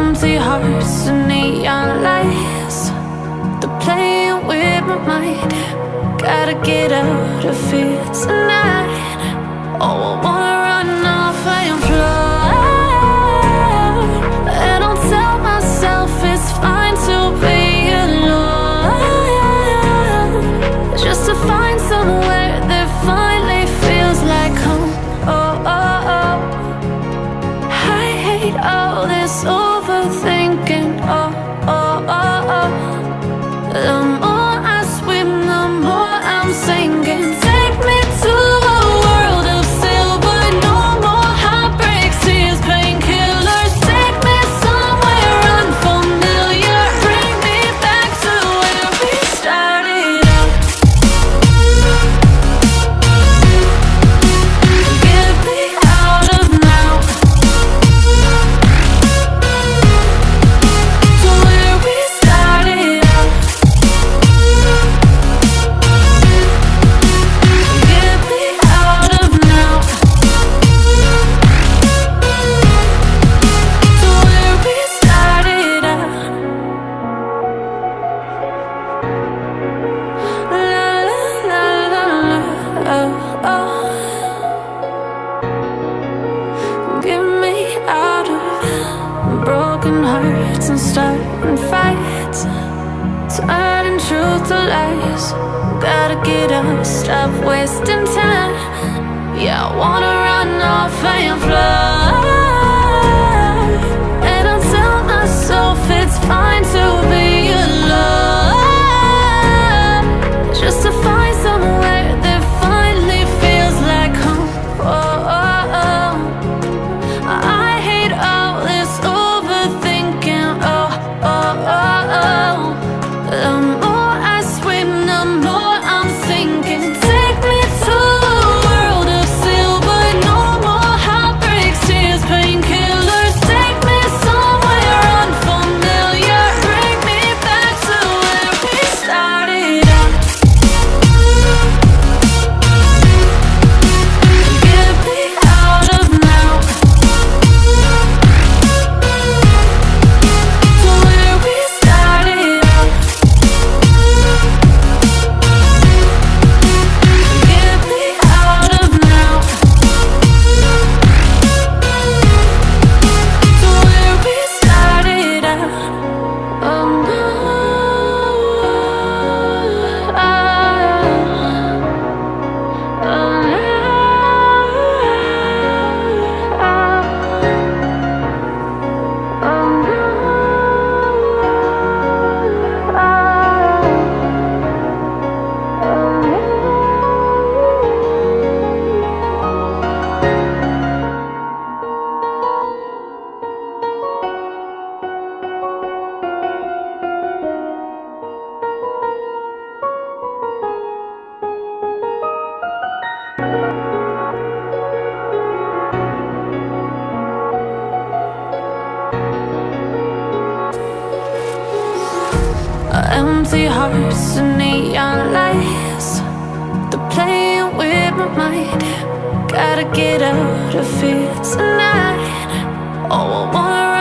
Empty hearts and neon lights, they're playing with my mind. Gotta get out of here tonight. Oh, I wanna run off and fly, and I'll tell myself it's fine to be alone, just to find somewhere that finally feels like home. Oh, oh, oh. I hate all this overthinking. Oh, oh, oh, oh. The more I swim, the more I'm sinking. Take me to a world of silver. No more heartbreaks, tears, painkillers. Take me somewhere unfamiliar. Bring me back to where we started out. Get me out of now, to where we started out. Get me out of now, to where we started out. La la la la la, oh, oh. Get me out of broken hearts and starting fights, turning truth to lies. Gotta get up, stop wasting time. Yeah, I wanna run off and fly, and I'll tell myself it's fine to be alone, just to find somewhere that finally feels like home. Oh, oh, oh. I hate all this overthinking. Oh, oh, oh, oh. The more I swim, the more I'm sinking. Take me to a world of silver. No more heartbreaks, tears, painkillers. Take me somewhere unfamiliar. Bring me back to where we started out. Get me out of now, to where we started out. Get me out of now, to where we started out. Oh no, empty hearts and neon lights, they're playing with my mind. Gotta get out of here tonight. Oh, I wanna